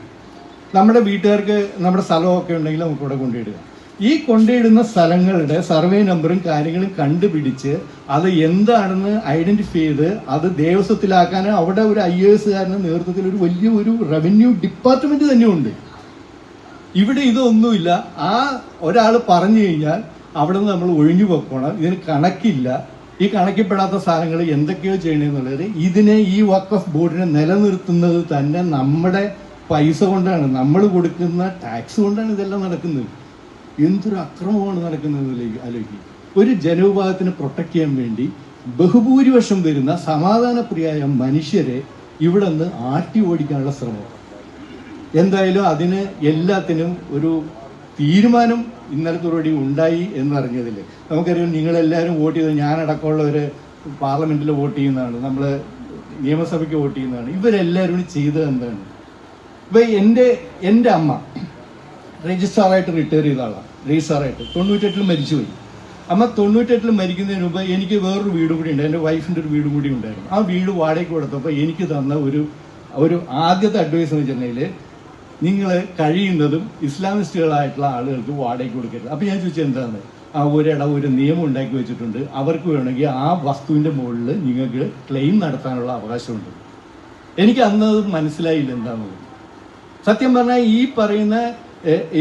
നമ്മുടെ വീട്ടുകാർക്ക് നമ്മുടെ സ്ഥലമൊക്കെ ഉണ്ടെങ്കിൽ നമുക്ക് ഇവിടെ കൊണ്ടുപോയിടുക. ഈ കൊണ്ടുപോയിടുന്ന സ്ഥലങ്ങളുടെ സർവേ നമ്പറും കാര്യങ്ങളും കണ്ടുപിടിച്ച് അത് എന്താണെന്ന് ഐഡന്റിഫൈ ചെയ്ത് അത് ദേവസ്വത്തിലാക്കാൻ അവിടെ ഒരു IAS-കാരന്റെ നേതൃത്വത്തിൽ ഒരു വലിയ ഒരു റവന്യൂ ഡിപ്പാർട്ട്മെന്റ് തന്നെ ഉണ്ട്. ഇവിടെ ഇതൊന്നുമില്ല. ആ ഒരാൾ പറഞ്ഞു കഴിഞ്ഞാൽ അവിടെ നിന്ന് നമ്മൾ ഒഴിഞ്ഞു പോക്കണം. ഇതിന് കണക്കില്ല. ഈ കണക്കിൽപ്പെടാത്ത സാധനങ്ങൾ എന്തൊക്കെയോ ചെയ്യണമെന്നുള്ളത് ഇതിനെ ഈ വഖഫ് ബോർഡിനെ നിലനിർത്തുന്നത് തന്നെ നമ്മുടെ പൈസ കൊണ്ടാണ്, നമ്മൾ കൊടുക്കുന്ന ടാക്സ് കൊണ്ടാണ് ഇതെല്ലാം നടക്കുന്നത്. എന്തൊരു അക്രമമാണ് നടക്കുന്നത് ആലോചിക്കുക. ഒരു ജനവിഭാഗത്തിനെ പ്രൊട്ടക്ട് ചെയ്യാൻ വേണ്ടി ബഹുഭൂരിപക്ഷം വരുന്ന സമാധാനപ്രിയായ മനുഷ്യരെ ഇവിടെ നിന്ന് ആട്ടി ഓടിക്കാനുള്ള ശ്രമം. എന്തായാലും അതിന് എല്ലാത്തിനും ഒരു തീരുമാനം ഇന്നലത്തോടുകൂടി ഉണ്ടായി എന്നറിഞ്ഞതിൽ നമുക്കറിയാം. നിങ്ങളെല്ലാവരും വോട്ട് ചെയ്തത്, ഞാനടക്കമുള്ളവർ പാർലമെന്റിൽ വോട്ട് ചെയ്യുന്നതാണ്, നമ്മൾ നിയമസഭയ്ക്ക് വോട്ട് ചെയ്യുന്നതാണ്. ഇവരെല്ലാവരും ചെയ്തത് എന്താണ്? ഇപ്പൊ എൻ്റെ അമ്മ രജിസ്ട്രാറായിട്ട് റിട്ടയർ ചെയ്ത ആളാണ്. രജിസ്ട്രാറായിട്ട് 98 മരിച്ചുപോയി. അമ്മ 98 മരിക്കുന്നതിന് മുമ്പ് എനിക്ക് വേറൊരു വീട് കൂടി ഉണ്ട്. എൻ്റെ വൈഫിൻ്റെ ഒരു വീടും കൂടി ഉണ്ടായിരുന്നു. ആ വീട് വാടകയ്ക്ക് കൊടുത്തപ്പോൾ എനിക്ക് തന്ന ഒരു ആദ്യത്തെ അഡ്വൈസ് എന്ന് വെച്ചിട്ടുണ്ടെങ്കിൽ, നിങ്ങൾ കഴിയുന്നതും ഇസ്ലാമിസ്റ്റുകളായിട്ടുള്ള ആളുകൾക്ക് വാടകയ്ക്ക് കൊടുക്കരുത്. അപ്പം ഞാൻ ചോദിച്ചത് എന്താണ്? ഒരു നിയമം ഉണ്ടാക്കി വെച്ചിട്ടുണ്ട്. അവർക്ക് വേണമെങ്കിൽ ആ വസ്തുവിൻ്റെ മുകളിൽ നിങ്ങൾക്ക് ക്ലെയിം നടത്താനുള്ള അവകാശമുണ്ട്. എനിക്ക് അന്ന് അത് മനസ്സിലായില്ല എന്താണെന്ന്. സത്യം പറഞ്ഞാൽ ഈ പറയുന്ന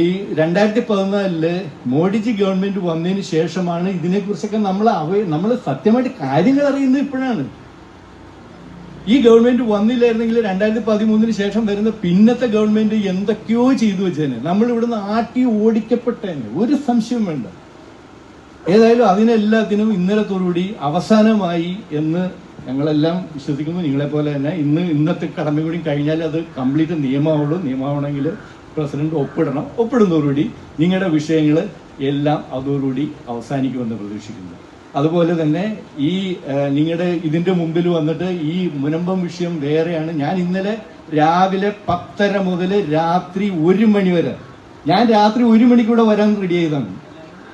ഈ 2014 മോഡിജി ഗവൺമെന്റ് വന്നതിന് ശേഷമാണ് ഇതിനെക്കുറിച്ചൊക്കെ നമ്മൾ സത്യമായിട്ട് കാര്യങ്ങൾ അറിയുന്നത് ഇപ്പോഴാണ്. ഈ ഗവൺമെന്റ് വന്നില്ലായിരുന്നെങ്കിൽ 2013 ശേഷം വരുന്ന പിന്നത്തെ ഗവൺമെന്റ് എന്തൊക്കെയോ ചെയ്തു വെച്ചേനെ. നമ്മൾ ഇവിടുന്ന് ആട്ടി ഓടിക്കപ്പെട്ടേനെ, ഒരു സംശയം വേണ്ട. ഏതായാലും അതിനെല്ലാത്തിനും ഇന്നലത്തോടുകൂടി അവസാനമായി എന്ന് ഞങ്ങളെല്ലാം വിശ്വസിക്കുന്നു. നിങ്ങളെപ്പോലെ തന്നെ ഇന്നത്തെ കടമ കൂടി കഴിഞ്ഞാൽ അത് കംപ്ലീറ്റ് നിയമമാവുള്ളൂ. നിയമമാവണമെങ്കിൽ പ്രസിഡന്റ് ഒപ്പിടുന്നതോടുകൂടി നിങ്ങളുടെ വിഷയങ്ങൾ എല്ലാം അതോടുകൂടി അവസാനിക്കുമെന്ന് പ്രതീക്ഷിക്കുന്നു. അതുപോലെ തന്നെ ഈ നിങ്ങളുടെ ഇതിന്റെ മുമ്പിൽ വന്നിട്ട് ഈ മുനമ്പം വിഷയം വേറെയാണ്. ഞാൻ ഇന്നലെ രാവിലെ 10:30 മുതൽ രാത്രി 1 മണി വരെ, ഞാൻ രാത്രി 1 മണിക്കൂടെ വരാൻ റെഡി ചെയ്തതാണ്.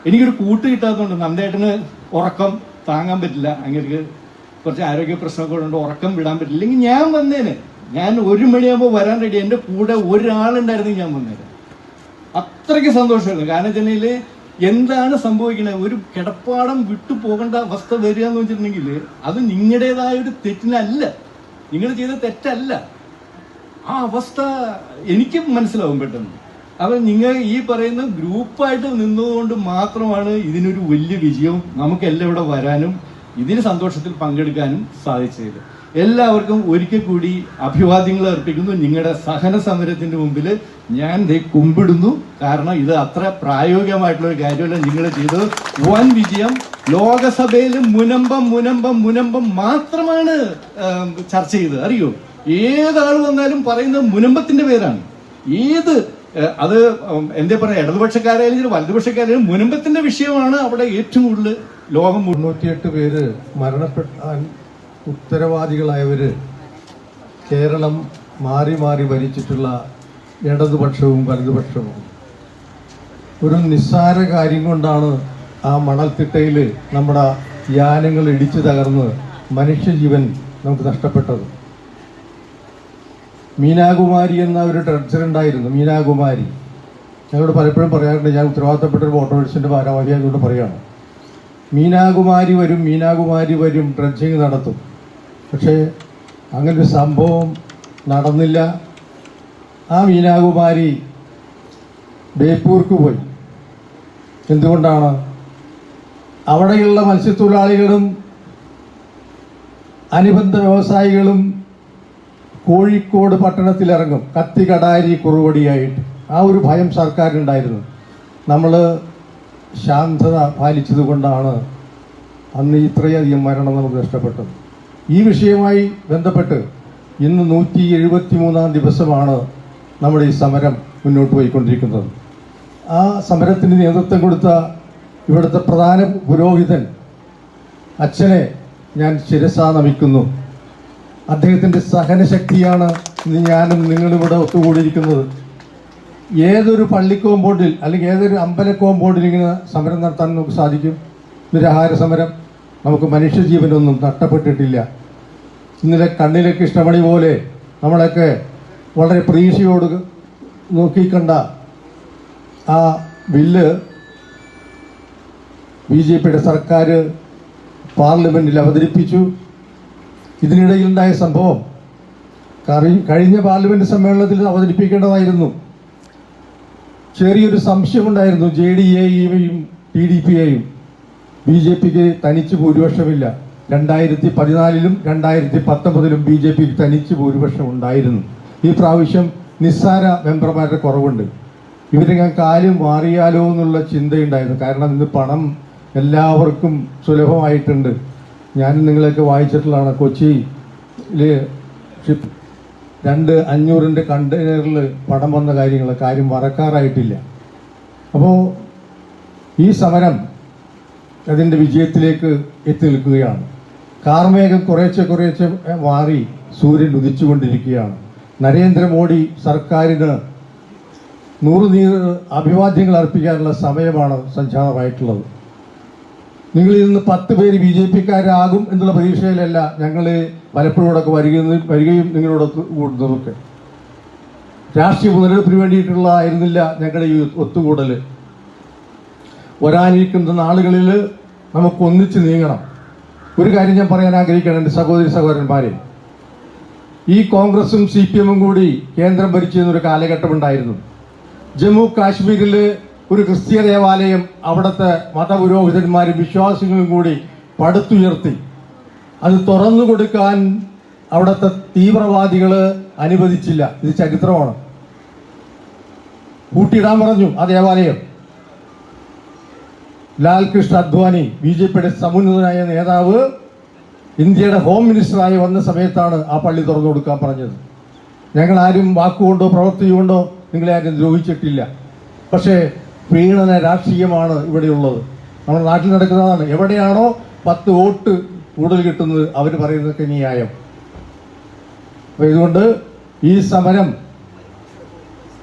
എനിക്കൊരു കൂട്ട് കിട്ടാത്തതുകൊണ്ട് നന്ദേട്ടന് ഉറക്കം താങ്ങാൻ പറ്റില്ല, അങ്ങനെ കുറച്ച് ആരോഗ്യ പ്രശ്നമൊക്കെ ഉണ്ട്, ഉറക്കം വിടാൻ പറ്റില്ല. ഇല്ലെങ്കിൽ ഞാൻ വന്നേനെ. ഞാൻ 1 മണിയാകുമ്പോൾ വരാൻ റെഡി. എൻ്റെ കൂടെ ഒരാളുണ്ടായിരുന്നെങ്കിൽ ഞാൻ വന്നേനെ. അത്രയ്ക്ക് സന്തോഷമായിരുന്നു. കാരണം ചെന്നൈയിൽ എന്താണ് സംഭവിക്കുന്നത്, ഒരു കിടപ്പാടം വിട്ടു പോകേണ്ട അവസ്ഥ വരിക എന്ന് വെച്ചിട്ടുണ്ടെങ്കിൽ അത് നിങ്ങളുടേതായ ഒരു തെറ്റിനല്ല, നിങ്ങൾ ചെയ്ത തെറ്റല്ല. ആ അവസ്ഥ എനിക്ക് മനസ്സിലാവും പെട്ടെന്ന്. അപ്പം നിങ്ങൾ ഈ പറയുന്ന ഗ്രൂപ്പായിട്ട് നിന്നതുകൊണ്ട് മാത്രമാണ് ഇതിനൊരു വലിയ വിജയം നമുക്കെല്ലാം ഇവിടെ വരാനും ഇതിന് സന്തോഷത്തിൽ പങ്കെടുക്കാനും സാധിച്ചത്. എല്ലാവർക്കും ഒരിക്കൽ കൂടി അഭിവാദ്യങ്ങൾ അർപ്പിക്കുന്നു. നിങ്ങളുടെ സഹന സമരത്തിന്റെ മുമ്പിൽ ഞാൻ കുമ്പിടുന്നു. കാരണം ഇത് അത്ര പ്രായോഗികമായിട്ടുള്ള ഒരു കാര്യമല്ല നിങ്ങൾ ചെയ്തത്. വൻ വിജയം. ലോകസഭയിൽ മുനമ്പം മാത്രമാണ് ചർച്ച ചെയ്തത്. അറിയോ, ഏതാൾ വന്നാലും പറയുന്നത് മുനമ്പത്തിന്റെ പേരാണ്. അത് എന്താ പറയുക, ഇടതുപക്ഷക്കാരായാലും വലതുപക്ഷക്കാരായാലും മുനമ്പത്തിന്റെ വിഷയമാണ് അവിടെ ഏറ്റവും കൂടുതൽ ലോകം. 98 പേര് മരണപ്പെട്ടാൻ ഉത്തരവാദികളായവര് കേരളം മാറി മാറി ഭരിച്ചിട്ടുള്ള ഇടതുപക്ഷവും വലതുപക്ഷവും. ഒരു നിസ്സാര കാര്യം കൊണ്ടാണ് ആ മണൽത്തിട്ടയിൽ നമ്മുടെ യാനങ്ങൾ ഇടിച്ചു തകർന്ന് മനുഷ്യജീവൻ നമുക്ക് നഷ്ടപ്പെട്ടത്. മീനാകുമാരി എന്ന ഒരു ട്രെഡ്ജർ ഉണ്ടായിരുന്നു, മീനാകുമാരി. ഞങ്ങളോട് പലപ്പോഴും പറയാറുണ്ട്, ഞാൻ ഉത്തരവാദിത്തപ്പെട്ട ഒരു ഓട്ടോറിക്ഷൻ്റെ ഭാരവാഹിയായതുകൊണ്ട് പറയുകയാണ്. മീനാകുമാരി വരും ഡ്രഡ്ജിങ് നടത്തും. പക്ഷേ അങ്ങനൊരു സംഭവം നടന്നില്ല. ആ മീനാകുമാരി ബേപ്പൂർക്ക് പോയി. എന്തുകൊണ്ടാണ്? അവിടെയുള്ള മത്സ്യത്തൊഴിലാളികളും അനുബന്ധ വ്യവസായികളും കോഴിക്കോട് പട്ടണത്തിലിറങ്ങും കത്തി കടാരി കുറുവടിയായിട്ട്. ആ ഒരു ഭയം സർക്കാരിനുണ്ടായിരുന്നു. നമ്മൾ ശാന്തത പാലിച്ചത് കൊണ്ടാണ് അന്ന് ഇത്രയധികം മരണം നമുക്ക് നഷ്ടപ്പെട്ടത്. ഈ വിഷയവുമായി ബന്ധപ്പെട്ട് ഇന്ന് 173-ാം ദിവസമാണ് നമ്മുടെ ഈ സമരം മുന്നോട്ട് പോയിക്കൊണ്ടിരിക്കുന്നത്. ആ സമരത്തിന് നേതൃത്വം കൊടുത്ത ഇവിടുത്തെ പ്രധാന പുരോഹിതൻ അച്ഛനെ ഞാൻ ശിരസാ നമിക്കുന്നു. അദ്ദേഹത്തിൻ്റെ സഹനശക്തിയാണ് ഇന്ന് ഞാനും നിങ്ങളിവിടെ ഒത്തുകൂടിയിരിക്കുന്നത്. ഏതൊരു പള്ളി കോമ്പൗണ്ടിൽ അല്ലെങ്കിൽ ഏതൊരു അമ്പല കോമ്പൗണ്ടിൽ ഇങ്ങനെ സമരം നടത്താൻ നമുക്ക് സാധിക്കും? നിരാഹാര സമരം. നമുക്ക് മനുഷ്യജീവനൊന്നും നഷ്ടപ്പെട്ടിട്ടില്ല. ഇന്നലെ കണ്ണിലെ കൃഷ്ണമണി പോലെ നമ്മളൊക്കെ വളരെ പ്രതീക്ഷയോട് നോക്കിക്കണ്ട ആ ബില്ല് BJPയുടെ സർക്കാർ പാർലമെൻറ്റിൽ അവതരിപ്പിച്ചു. ഇതിനിടയിലുണ്ടായ സംഭവം കഴിഞ്ഞ പാർലമെൻറ്റ് സമ്മേളനത്തിൽ അവതരിപ്പിക്കേണ്ടതായിരുന്നു. ചെറിയൊരു സംശയമുണ്ടായിരുന്നു. JDA-യെയും TDP-യെയും BJPക്ക് തനിച്ച് ഭൂരിപക്ഷമില്ല. 2014-ലും 2019-ലും BJPക്ക് തനിച്ച് ഭൂരിപക്ഷം ഉണ്ടായിരുന്നു. ഈ പ്രാവശ്യം നിസ്സാര മെമ്പർമാരുടെ കുറവുണ്ട്. ഇവരെങ്ങനെ കാര്യം മാറിയാലോ എന്നുള്ള ചിന്തയുണ്ടായിരുന്നു. കാരണം ഇന്ന് പണം എല്ലാവർക്കും സുലഭമായിട്ടുണ്ട്. ഞാൻ നിങ്ങളൊക്കെ വായിച്ചിട്ടുള്ളതാണ്. കൊച്ചിയിൽ ഷിപ്പ് 2 500-ൻ്റെ കണ്ടെയ്നറിൽ പണം വന്ന കാര്യം മറക്കാറായിട്ടില്ല. അപ്പോൾ ഈ സമരം അതിൻ്റെ വിജയത്തിലേക്ക് എത്തി നിൽക്കുകയാണ്. കാർമേഘം കുറേശ്ശെ മാറി സൂര്യൻ ഉദിച്ചുകൊണ്ടിരിക്കുകയാണ്. നരേന്ദ്രമോദി സർക്കാരിന് 100 അഭിവാദ്യങ്ങൾ അർപ്പിക്കാനുള്ള സമയമാണ് സംജാതമായിട്ടുള്ളത്. നിങ്ങളിൽ നിന്ന് 10 പേര് BJPക്കാരാകും എന്നുള്ള പ്രതീക്ഷയിലല്ല ഞങ്ങൾ പലപ്പോഴും ഇവിടെയൊക്കെ വരികയും നിങ്ങളോടൊത്ത് കൂടുന്നതൊക്കെ. രാഷ്ട്രീയ മുതലെടുപ്പിന് വേണ്ടിയിട്ടുള്ള ആയിരുന്നില്ല ഞങ്ങളുടെ ഈ ഒത്തുകൂടൽ. വരാനിരിക്കുന്ന നാളുകളിൽ നമുക്ക് ഒന്നിച്ച് നീങ്ങണം. ഒരു കാര്യം ഞാൻ പറയാൻ ആഗ്രഹിക്കണം എൻ്റെ സഹോദരി സഹോദരന്മാരെ. ഈ കോൺഗ്രസും CPM-ഉം കൂടി കേന്ദ്രം ഭരിച്ചിരുന്നൊരു കാലഘട്ടമുണ്ടായിരുന്നു. ജമ്മു കാശ്മീരിൽ ഒരു ക്രിസ്തീയ ദേവാലയം അവിടുത്തെ മതപുരോഹിതന്മാരും വിശ്വാസികളും കൂടി പടുത്തുയർത്തി. അത് തുറന്നു കൊടുക്കാൻ അവിടുത്തെ തീവ്രവാദികൾ അനുവദിച്ചില്ല. ഇത് ചരിത്രമാണ്. പൂട്ടിയിടാൻ പറഞ്ഞു ആ ദേവാലയം. ലാൽ കൃഷ്ണ അദ്വാനി BJPയുടെ സമുന്നതനായ നേതാവ് ഇന്ത്യയുടെ ഹോം മിനിസ്റ്ററായി വന്ന സമയത്താണ് ആ പള്ളി തുറന്നു കൊടുക്കാൻ പറഞ്ഞത്. ഞങ്ങൾ ആരും വാക്കുകൊണ്ടോ പ്രവൃത്തി കൊണ്ടോ നിങ്ങളെ ആരും ദ്രോഹിച്ചിട്ടില്ല. പക്ഷേ പ്രീണന രാഷ്ട്രീയമാണ് ഇവിടെയുള്ളത്. നമ്മുടെ നാട്ടിൽ നടക്കുന്നതാണ്. എവിടെയാണോ 10 വോട്ട് കൂടുതൽ കിട്ടുന്നത് അവർ പറയുന്നതൊക്കെ ന്യായം. അപ്പോൾ ഇതുകൊണ്ട് ഈ സമരം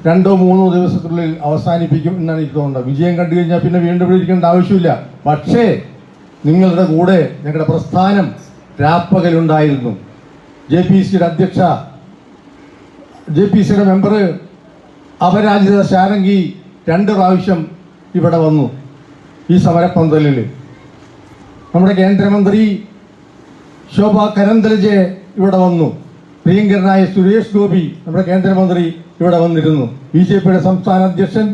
2-3 ദിവസത്തിനുള്ളിൽ അവസാനിപ്പിക്കും എന്നാണ് എനിക്ക് തോന്നുന്നത്. വിജയം കണ്ടു കഴിഞ്ഞാൽ പിന്നെ വീണ്ടും വിളിക്കേണ്ട ആവശ്യമില്ല. പക്ഷേ നിങ്ങളുടെ കൂടെ ഞങ്ങളുടെ പ്രസ്ഥാനം രാപ്പകലുണ്ടായിരുന്നു. JPCയുടെ അധ്യക്ഷ, JPCയുടെ മെമ്പർ അപരാജിത ശാരംഗി 2 പ്രാവശ്യം ഇവിടെ വന്നു ഈ സമരപ്പന്തലിൽ. നമ്മുടെ കേന്ദ്രമന്ത്രി ശോഭ കരന്തലജെ ഇവിടെ വന്നു. പ്രിയങ്കരനായ സുരേഷ് ഗോപി നമ്മുടെ കേന്ദ്രമന്ത്രി ഇവിടെ വന്നിരുന്നു. BJPയുടെ സംസ്ഥാന അധ്യക്ഷൻ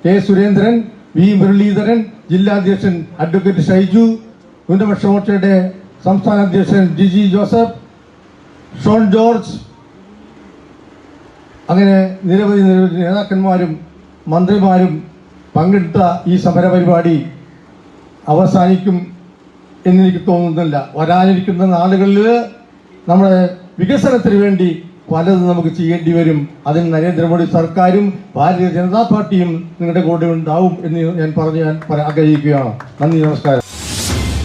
K. സുരേന്ദ്രൻ, V. മുരളീധരൻ, ജില്ലാ അധ്യക്ഷൻ അഡ്വക്കേറ്റ് ഷൈജു, ന്യൂനപക്ഷ മോർച്ചയുടെ സംസ്ഥാന അധ്യക്ഷൻ GG ജോസഫ്, ഷോൺ ജോർജ്, അങ്ങനെ നിരവധി നേതാക്കന്മാരും മന്ത്രിമാരും പങ്കെടുത്ത ഈ സമരപരിപാടി അവസാനിക്കും എന്നെനിക്ക് തോന്നുന്നില്ല. വരാനിരിക്കുന്ന നാളുകളിൽ നമ്മുടെ വികസനത്തിന് വേണ്ടി പലതും നമുക്ക് ചെയ്യേണ്ടി വരും. അതിന് നരേന്ദ്രമോദി സർക്കാരും ഭാരതീയ ജനതാ പാർട്ടിയും നിങ്ങളുടെ കൂടെ ഉണ്ടാവും എന്ന് ഞാൻ ആഗ്രഹിക്കുകയാണ്. നന്ദി, നമസ്കാരം.